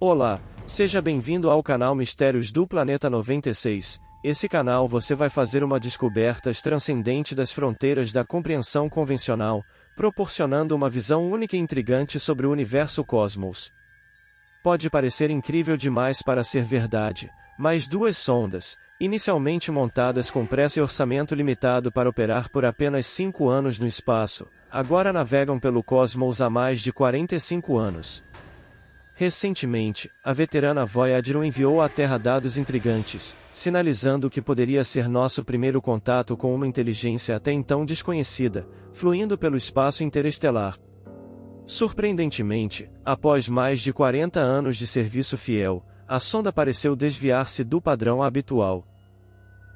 Olá, seja bem-vindo ao canal Mistérios do Planeta 96. Esse canal você vai fazer uma descoberta transcendente das fronteiras da compreensão convencional, proporcionando uma visão única e intrigante sobre o universo cosmos. Pode parecer incrível demais para ser verdade, mas duas sondas, inicialmente montadas com pressa e orçamento limitado para operar por apenas 5 anos no espaço, agora navegam pelo cosmos há mais de 45 anos. Recentemente, a veterana Voyager enviou à Terra dados intrigantes, sinalizando que poderia ser nosso primeiro contato com uma inteligência até então desconhecida, fluindo pelo espaço interestelar. Surpreendentemente, após mais de 40 anos de serviço fiel, a sonda pareceu desviar-se do padrão habitual.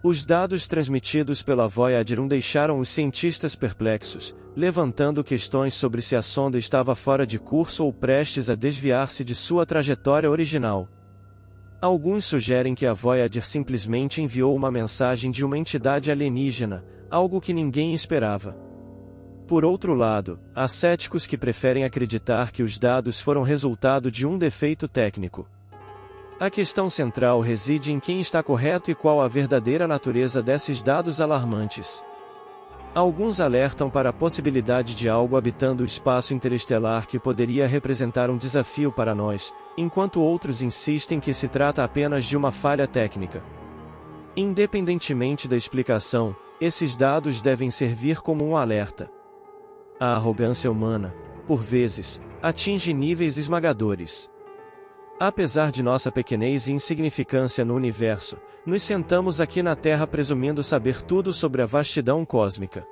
Os dados transmitidos pela Voyager 1 deixaram os cientistas perplexos, levantando questões sobre se a sonda estava fora de curso ou prestes a desviar-se de sua trajetória original. Alguns sugerem que a Voyager simplesmente enviou uma mensagem de uma entidade alienígena, algo que ninguém esperava. Por outro lado, há céticos que preferem acreditar que os dados foram resultado de um defeito técnico. A questão central reside em quem está correto e qual a verdadeira natureza desses dados alarmantes. Alguns alertam para a possibilidade de algo habitando o espaço interestelar que poderia representar um desafio para nós, enquanto outros insistem que se trata apenas de uma falha técnica. Independentemente da explicação, esses dados devem servir como um alerta. A arrogância humana, por vezes, atinge níveis esmagadores. Apesar de nossa pequenez e insignificância no universo, nos sentamos aqui na Terra presumindo saber tudo sobre a vastidão cósmica.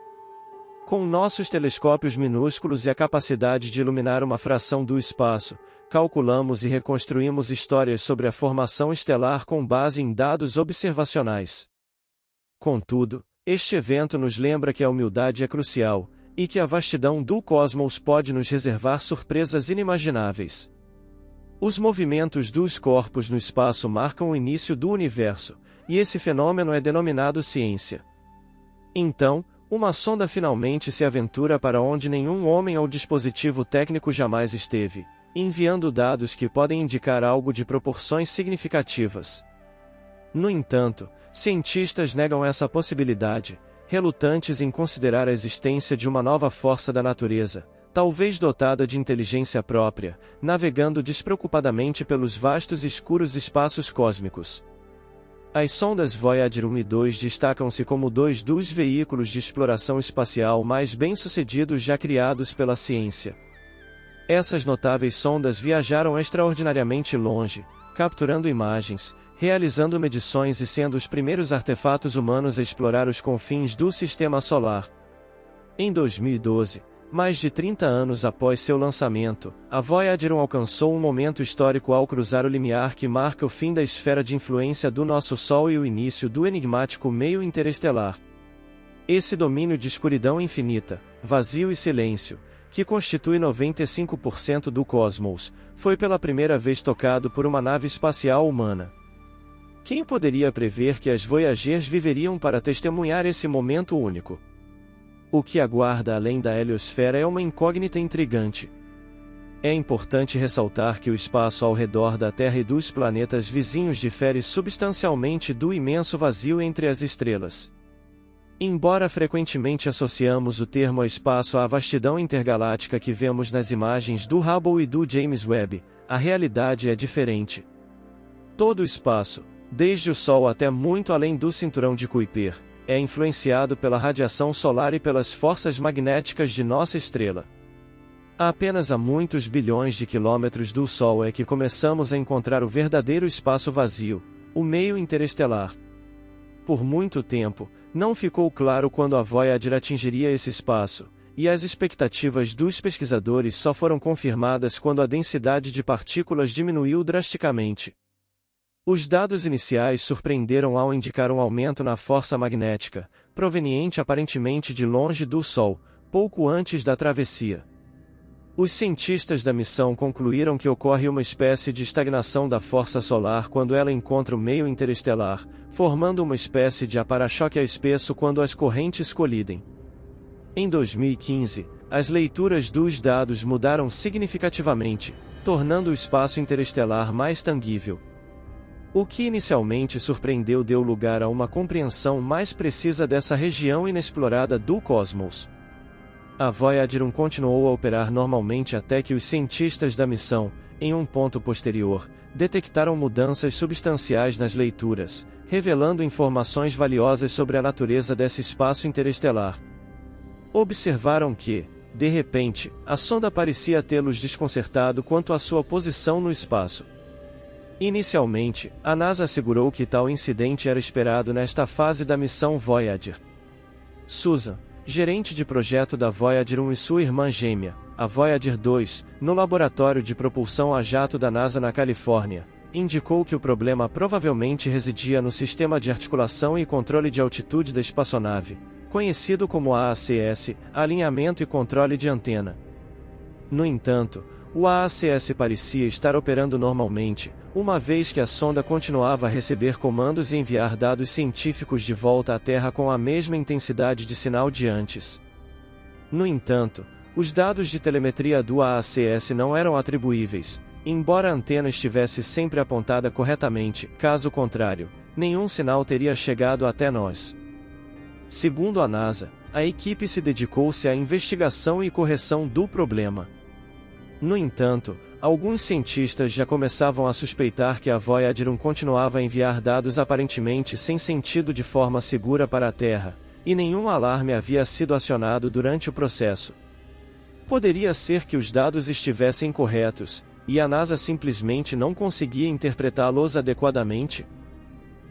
Com nossos telescópios minúsculos e a capacidade de iluminar uma fração do espaço, calculamos e reconstruímos histórias sobre a formação estelar com base em dados observacionais. Contudo, este evento nos lembra que a humildade é crucial, e que a vastidão do cosmos pode nos reservar surpresas inimagináveis. Os movimentos dos corpos no espaço marcam o início do universo, e esse fenômeno é denominado ciência. Então, uma sonda finalmente se aventura para onde nenhum homem ou dispositivo técnico jamais esteve, enviando dados que podem indicar algo de proporções significativas. No entanto, cientistas negam essa possibilidade, relutantes em considerar a existência de uma nova força da natureza, talvez dotada de inteligência própria, navegando despreocupadamente pelos vastos e escuros espaços cósmicos. As sondas Voyager 1 e 2 destacam-se como dois dos veículos de exploração espacial mais bem-sucedidos já criados pela ciência. Essas notáveis sondas viajaram extraordinariamente longe, capturando imagens, realizando medições e sendo os primeiros artefatos humanos a explorar os confins do Sistema Solar. Em 2012, mais de 30 anos após seu lançamento, a Voyager 1 alcançou um momento histórico ao cruzar o limiar que marca o fim da esfera de influência do nosso Sol e o início do enigmático meio interestelar. Esse domínio de escuridão infinita, vazio e silêncio, que constitui 95% do cosmos, foi pela primeira vez tocado por uma nave espacial humana. Quem poderia prever que as Voyagers viveriam para testemunhar esse momento único? O que aguarda além da heliosfera é uma incógnita intrigante. É importante ressaltar que o espaço ao redor da Terra e dos planetas vizinhos difere substancialmente do imenso vazio entre as estrelas. Embora frequentemente associamos o termo espaço à vastidão intergaláctica que vemos nas imagens do Hubble e do James Webb, a realidade é diferente. Todo o espaço, desde o Sol até muito além do cinturão de Kuiper, é influenciado pela radiação solar e pelas forças magnéticas de nossa estrela. Apenas a muitos bilhões de quilômetros do Sol é que começamos a encontrar o verdadeiro espaço vazio, o meio interestelar. Por muito tempo, não ficou claro quando a Voyager atingiria esse espaço, e as expectativas dos pesquisadores só foram confirmadas quando a densidade de partículas diminuiu drasticamente. Os dados iniciais surpreenderam ao indicar um aumento na força magnética, proveniente aparentemente de longe do Sol, pouco antes da travessia. Os cientistas da missão concluíram que ocorre uma espécie de estagnação da força solar quando ela encontra o meio interestelar, formando uma espécie de para-choque espesso quando as correntes colidem. Em 2015, as leituras dos dados mudaram significativamente, tornando o espaço interestelar mais tangível. O que inicialmente surpreendeu deu lugar a uma compreensão mais precisa dessa região inexplorada do cosmos. A Voyager 1 continuou a operar normalmente até que os cientistas da missão, em um ponto posterior, detectaram mudanças substanciais nas leituras, revelando informações valiosas sobre a natureza desse espaço interestelar. Observaram que, de repente, a sonda parecia tê-los desconcertado quanto à sua posição no espaço. Inicialmente, a NASA assegurou que tal incidente era esperado nesta fase da missão Voyager. Susan, gerente de projeto da Voyager 1 e sua irmã gêmea, a Voyager 2, no laboratório de propulsão a jato da NASA na Califórnia, indicou que o problema provavelmente residia no sistema de articulação e controle de altitude da espaçonave, conhecido como AACS, alinhamento e controle de antena. No entanto, o AACS parecia estar operando normalmente, uma vez que a sonda continuava a receber comandos e enviar dados científicos de volta à Terra com a mesma intensidade de sinal de antes. No entanto, os dados de telemetria do AACS não eram atribuíveis, embora a antena estivesse sempre apontada corretamente, caso contrário, nenhum sinal teria chegado até nós. Segundo a NASA, a equipe se dedicou-se à investigação e correção do problema. No entanto, alguns cientistas já começavam a suspeitar que a Voyager 1 continuava a enviar dados aparentemente sem sentido de forma segura para a Terra, e nenhum alarme havia sido acionado durante o processo. Poderia ser que os dados estivessem incorretos, e a NASA simplesmente não conseguia interpretá-los adequadamente?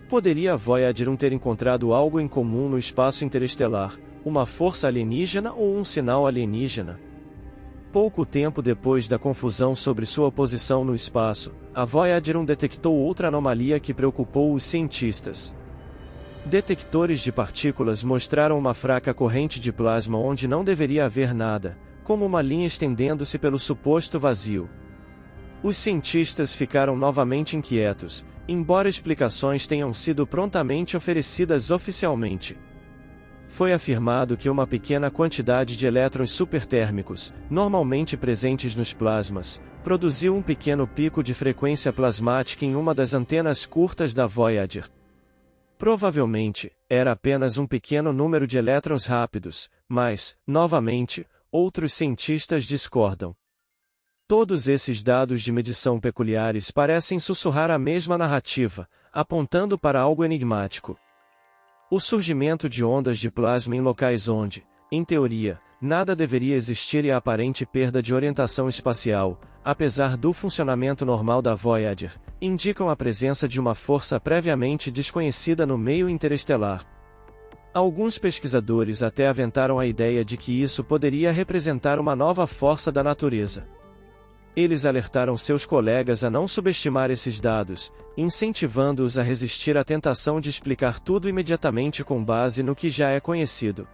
Poderia a Voyager 1 ter encontrado algo em comum no espaço interestelar, uma força alienígena ou um sinal alienígena? Pouco tempo depois da confusão sobre sua posição no espaço, a Voyager 1 detectou outra anomalia que preocupou os cientistas. Detectores de partículas mostraram uma fraca corrente de plasma onde não deveria haver nada, como uma linha estendendo-se pelo suposto vazio. Os cientistas ficaram novamente inquietos, embora explicações tenham sido prontamente oferecidas oficialmente. Foi afirmado que uma pequena quantidade de elétrons supertérmicos, normalmente presentes nos plasmas, produziu um pequeno pico de frequência plasmática em uma das antenas curtas da Voyager. Provavelmente, era apenas um pequeno número de elétrons rápidos, mas, novamente, outros cientistas discordam. Todos esses dados de medição peculiares parecem sussurrar a mesma narrativa, apontando para algo enigmático. O surgimento de ondas de plasma em locais onde, em teoria, nada deveria existir e a aparente perda de orientação espacial, apesar do funcionamento normal da Voyager, indicam a presença de uma força previamente desconhecida no meio interestelar. Alguns pesquisadores até aventaram a ideia de que isso poderia representar uma nova força da natureza. Eles alertaram seus colegas a não subestimar esses dados, incentivando-os a resistir à tentação de explicar tudo imediatamente com base no que já é conhecido.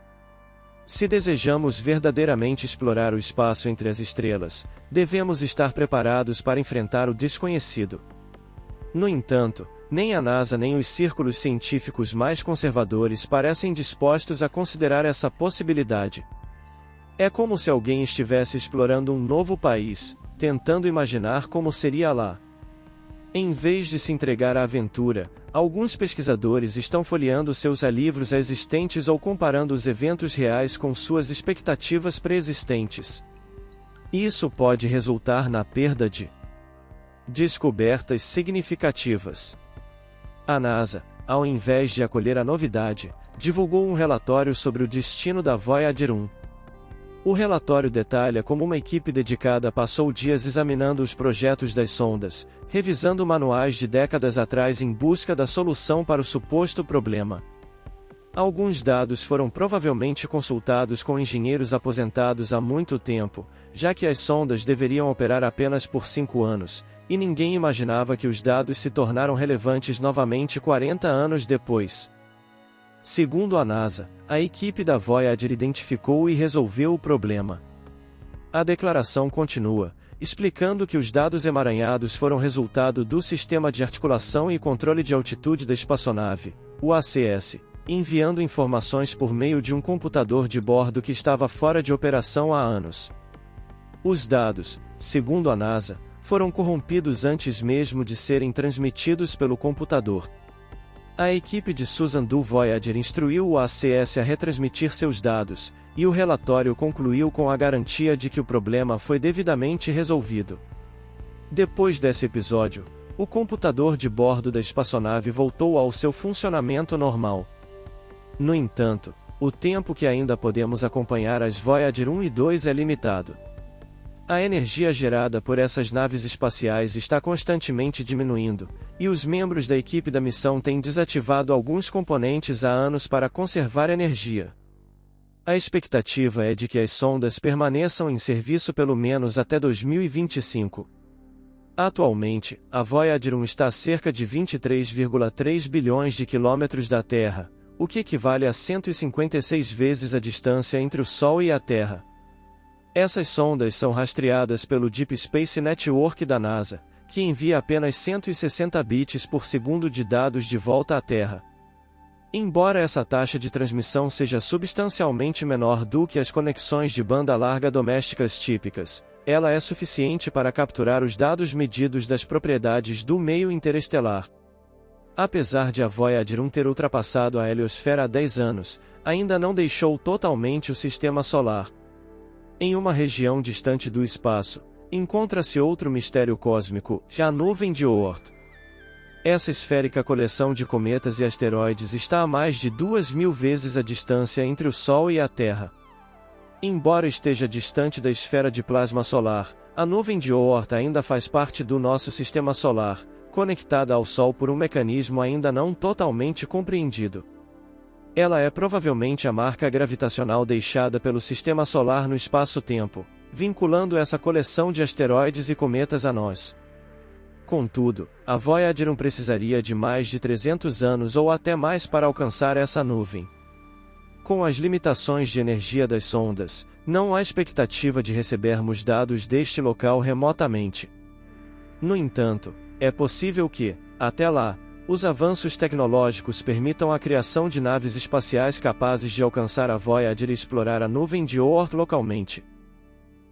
Se desejamos verdadeiramente explorar o espaço entre as estrelas, devemos estar preparados para enfrentar o desconhecido. No entanto, nem a NASA nem os círculos científicos mais conservadores parecem dispostos a considerar essa possibilidade. É como se alguém estivesse explorando um novo país, tentando imaginar como seria lá. Em vez de se entregar à aventura, alguns pesquisadores estão folheando seus livros existentes ou comparando os eventos reais com suas expectativas pré-existentes. Isso pode resultar na perda de descobertas significativas. A NASA, ao invés de acolher a novidade, divulgou um relatório sobre o destino da Voyager 1. O relatório detalha como uma equipe dedicada passou dias examinando os projetos das sondas, revisando manuais de décadas atrás em busca da solução para o suposto problema. Alguns dados foram provavelmente consultados com engenheiros aposentados há muito tempo, já que as sondas deveriam operar apenas por 5 anos, e ninguém imaginava que os dados se tornaram relevantes novamente 40 anos depois. Segundo a NASA, a equipe da Voyager identificou e resolveu o problema. A declaração continua, explicando que os dados emaranhados foram resultado do Sistema de Articulação e Controle de Altitude da Espaçonave, o ACS, enviando informações por meio de um computador de bordo que estava fora de operação há anos. Os dados, segundo a NASA, foram corrompidos antes mesmo de serem transmitidos pelo computador. A equipe de Susan do Voyager instruiu o ACS a retransmitir seus dados, e o relatório concluiu com a garantia de que o problema foi devidamente resolvido. Depois desse episódio, o computador de bordo da espaçonave voltou ao seu funcionamento normal. No entanto, o tempo que ainda podemos acompanhar as Voyager 1 e 2 é limitado. A energia gerada por essas naves espaciais está constantemente diminuindo, e os membros da equipe da missão têm desativado alguns componentes há anos para conservar energia. A expectativa é de que as sondas permaneçam em serviço pelo menos até 2025. Atualmente, a Voyager 1 está a cerca de 23,3 bilhões de quilômetros da Terra, o que equivale a 156 vezes a distância entre o Sol e a Terra. Essas sondas são rastreadas pelo Deep Space Network da NASA, que envia apenas 160 bits por segundo de dados de volta à Terra. Embora essa taxa de transmissão seja substancialmente menor do que as conexões de banda larga domésticas típicas, ela é suficiente para capturar os dados medidos das propriedades do meio interestelar. Apesar de a Voyager 1 ter ultrapassado a heliosfera há 10 anos, ainda não deixou totalmente o Sistema Solar. Em uma região distante do espaço, encontra-se outro mistério cósmico, a nuvem de Oort. Essa esférica coleção de cometas e asteroides está a mais de 2.000 vezes a distância entre o Sol e a Terra. Embora esteja distante da esfera de plasma solar, a nuvem de Oort ainda faz parte do nosso Sistema Solar, conectada ao Sol por um mecanismo ainda não totalmente compreendido. Ela é provavelmente a marca gravitacional deixada pelo Sistema Solar no espaço-tempo, vinculando essa coleção de asteroides e cometas a nós. Contudo, a Voyager 1 precisaria de mais de 300 anos ou até mais para alcançar essa nuvem. Com as limitações de energia das sondas, não há expectativa de recebermos dados deste local remotamente. No entanto, é possível que, até lá, os avanços tecnológicos permitam a criação de naves espaciais capazes de alcançar a Voyager e explorar a nuvem de Oort localmente.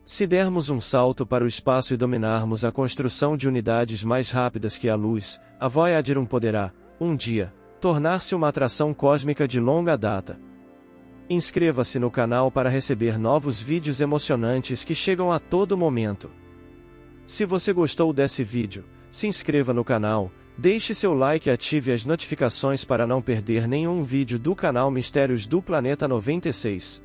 Se dermos um salto para o espaço e dominarmos a construção de unidades mais rápidas que a luz, a Voyager 1 poderá, um dia, tornar-se uma atração cósmica de longa data. Inscreva-se no canal para receber novos vídeos emocionantes que chegam a todo momento. Se você gostou desse vídeo, se inscreva no canal, deixe seu like e ative as notificações para não perder nenhum vídeo do canal Mistérios do Planeta 96.